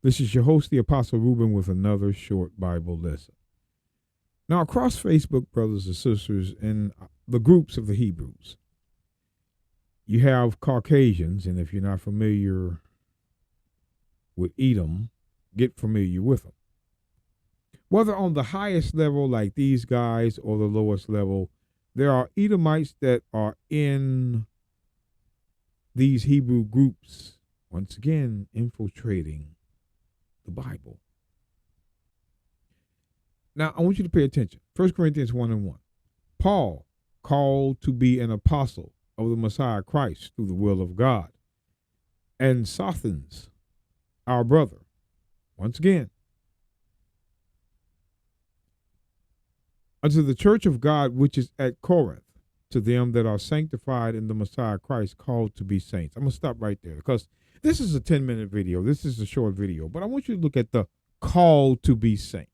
This is your host, the Apostle Reuben, with another short Bible lesson. Now, across Facebook, brothers and sisters, in the groups of the Hebrews, you have Caucasians, and if you're not familiar with Edom, get familiar with them. Whether on the highest level like these guys or the lowest level, there are Edomites that are in these Hebrew groups, once again, infiltrating the Bible. Now, I want you to pay attention. 1 Corinthians 1:1. Paul, called to be an apostle of the Messiah Christ through the will of God, and Sosthenes, our brother, once again, unto the church of God which is at Corinth, to them that are sanctified in the Messiah Christ, called to be saints. I'm going to stop right there because this is a 10-minute video. This is a short video, but I want you to look at the called to be saints.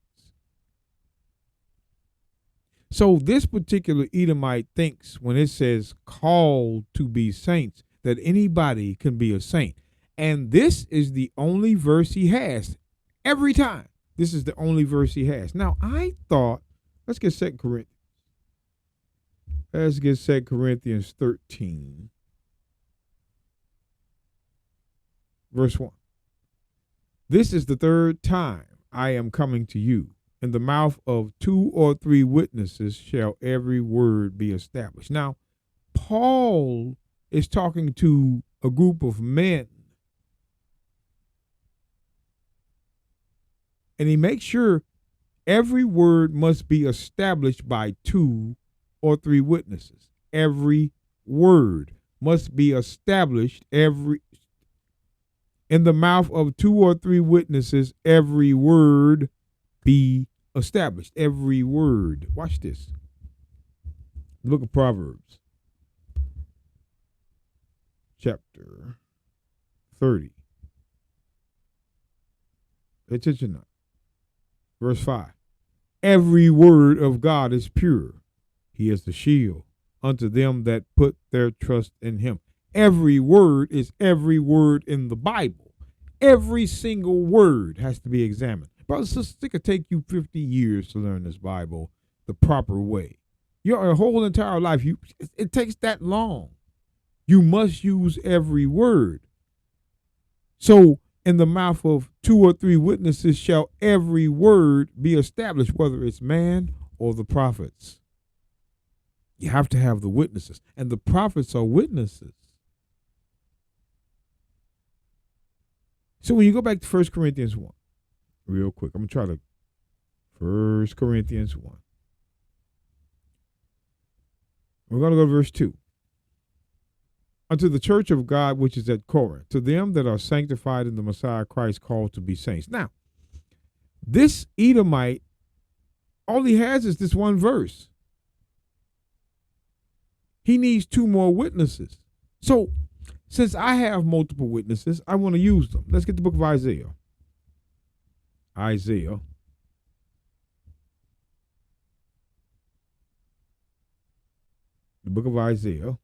So this particular Edomite thinks when it says called to be saints that anybody can be a saint. And this is the only verse he has every time. This is the only verse he has. Now, I thought, let's get 2 Corinthians. Let's get 2 Corinthians 13, verse 1. This is the third time I am coming to you. In the mouth of 2 or 3 witnesses shall every word be established. Now, Paul is talking to a group of men. And he makes sure every word must be established by 2 or 3 witnesses. Every word must be established in the mouth of 2 or 3 witnesses, every word be established. Every word. Watch this. Look at Proverbs chapter 30. Pay attention now. Verse 5. Every word of God is pure. He is the shield unto them that put their trust in him. Every word is every word in the Bible. Every single word has to be examined. Brothers and sisters, it could take you 50 years to learn this Bible the proper way. Your whole entire life, it takes that long. You must use every word. So in the mouth of 2 or 3 witnesses shall every word be established, whether it's man or the prophets. You have to have the witnesses, and the prophets are witnesses. So when you go back to 1 Corinthians 1, real quick, I'm going to try to 1 Corinthians 1. We're going to go to verse 2. Unto the church of God which is at Corinth, to them that are sanctified in the Messiah Christ, called to be saints. Now, this Edomite, all he has is this one verse. He needs 2 more witnesses. So, since I have multiple witnesses, I want to use them. Let's get the book of Isaiah. Isaiah. The book of Isaiah,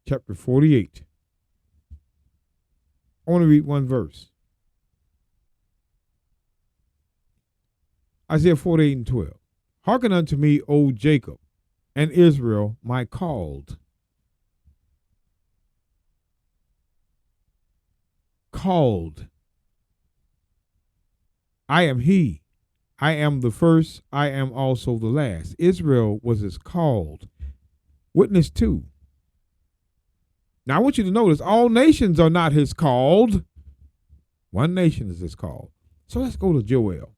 chapter 48. I want to read one verse. Isaiah 48 and 12. Hearken unto me, O Jacob, and Israel, my called. Called. I am he. I am the first. I am also the last. Israel was his called. Witness 2. Now I want you to notice all nations are not his called. One nation is his called. So let's go to Joel.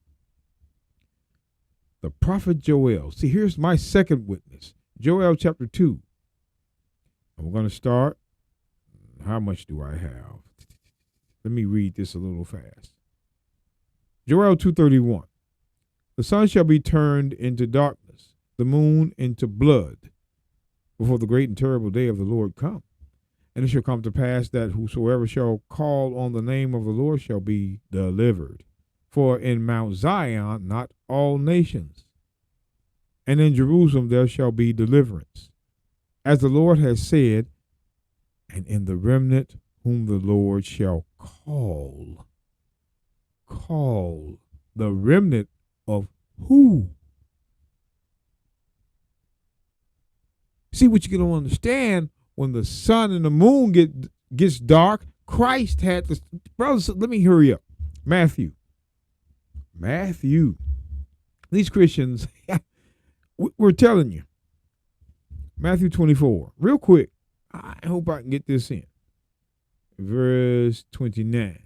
The prophet Joel. See, here's my second witness. Joel chapter 2. And we're going to start. How much do I have? Let me read this a little fast. Joel 2:31. The sun shall be turned into darkness, the moon into blood, before the great and terrible day of the Lord come. And it shall come to pass that whosoever shall call on the name of the Lord shall be delivered. For in Mount Zion not all nations, and in Jerusalem there shall be deliverance, as the Lord has said, and in the remnant whom the Lord shall call. called. The remnant of who? See, what you don't understand, when the sun and the moon gets dark, Christ had to, brothers, let me hurry up. Matthew. These Christians, we're telling you. Matthew 24. Real quick. I hope I can get this in. Verse 29.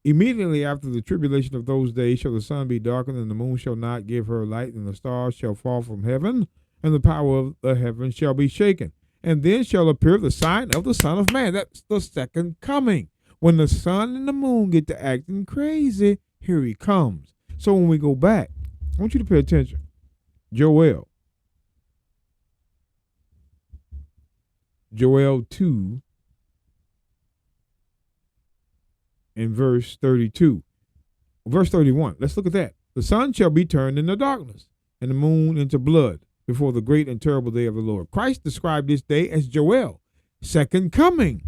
Immediately after the tribulation of those days shall the sun be darkened, and the moon shall not give her light, and the stars shall fall from heaven, and the power of the heavens shall be shaken. And then shall appear the sign of the Son of Man. That's the second coming. When the sun and the moon get to acting crazy, here he comes. So when we go back, I want you to pay attention. Joel 2 in verse 32. Verse 31. Let's look at that. The sun shall be turned into darkness, and the moon into blood, before the great and terrible day of the Lord. Christ described this day as Joel, second coming.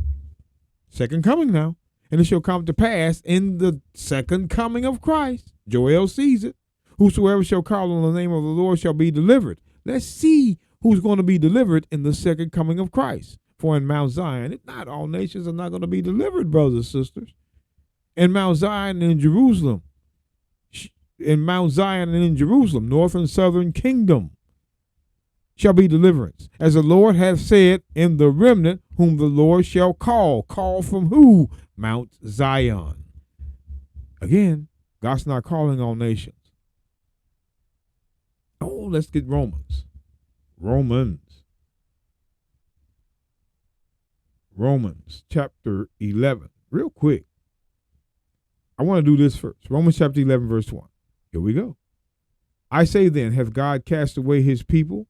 Second coming now. And it shall come to pass in the second coming of Christ. Joel sees it. Whosoever shall call on the name of the Lord shall be delivered. Let's see who's going to be delivered in the second coming of Christ. For in Mount Zion, not all nations are not going to be delivered, brothers and sisters. In Mount Zion and in Jerusalem, north and southern kingdom, shall be deliverance. As the Lord hath said, in the remnant whom the Lord shall call. Call from who? Mount Zion. Again, God's not calling all nations. Oh, let's get Romans. Romans chapter 11. Real quick. I want to do this first. Romans chapter 11, verse 1. Here we go. I say then, hath God cast away his people?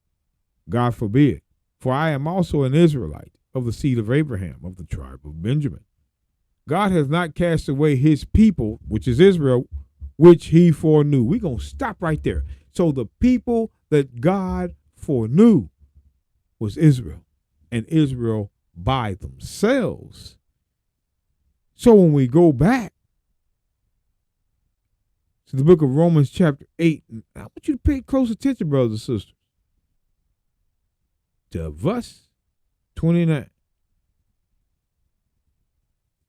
God forbid. For I am also an Israelite, of the seed of Abraham, of the tribe of Benjamin. God has not cast away his people, which is Israel, which he foreknew. We're going to stop right there. So the people that God foreknew was Israel, and Israel by themselves. So when we go back to the book of Romans chapter 8, I want you to pay close attention, brothers and sisters, to verse 29.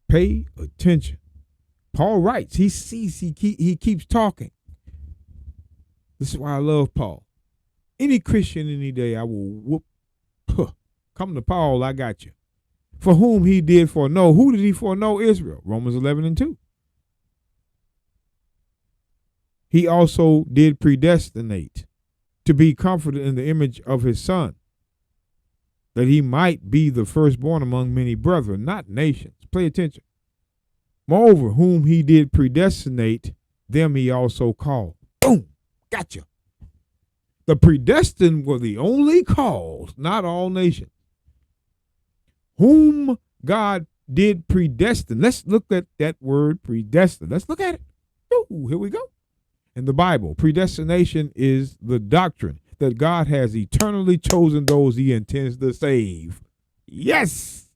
Pay attention. Paul writes, he sees, he keeps talking. This is why I love Paul. Any Christian any day, I will whoop. Come to Paul, I got you. For whom he did foreknow. Who did he foreknow? Israel. Romans 11 and 2. He also did predestinate to be comforted in the image of his Son, that he might be the firstborn among many brethren, not nations. Pay attention. Moreover, whom he did predestinate, them he also called. Boom. Gotcha. The predestined were the only called, not all nations. Whom God did predestine. Let's look at that word predestined. Let's look at it. Ooh, here we go. In the Bible, predestination is the doctrine that God has eternally chosen those he intends to save. Yes,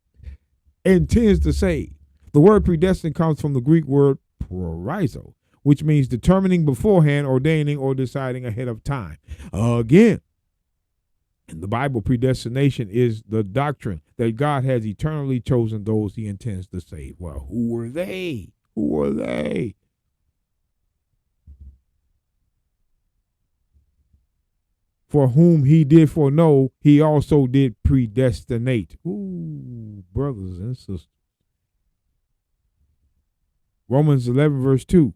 intends to save. The word predestined comes from the Greek word proorizo, which means determining beforehand, ordaining, or deciding ahead of time. Again, in the Bible, predestination is the doctrine that God has eternally chosen those he intends to save. Well, who were they? Who were they? For whom he did foreknow, he also did predestinate. Ooh, brothers and sisters. Romans 11, verse 2.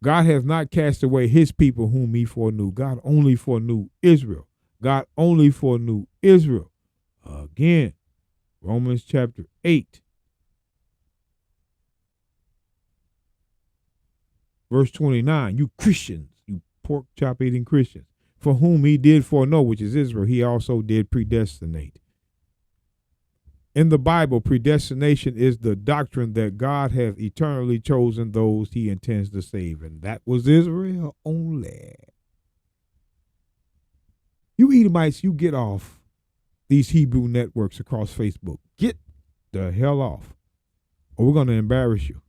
God has not cast away his people whom he foreknew. God only foreknew Israel. God only foreknew Israel. Again, Romans chapter 8, verse 29. You Christians, you pork chop eating Christians, for whom he did foreknow, which is Israel, he also did predestinate. In the Bible, predestination is the doctrine that God has eternally chosen those he intends to save, and that was Israel only. You Edomites, you get off these Hebrew networks across Facebook. Get the hell off, or we're going to embarrass you.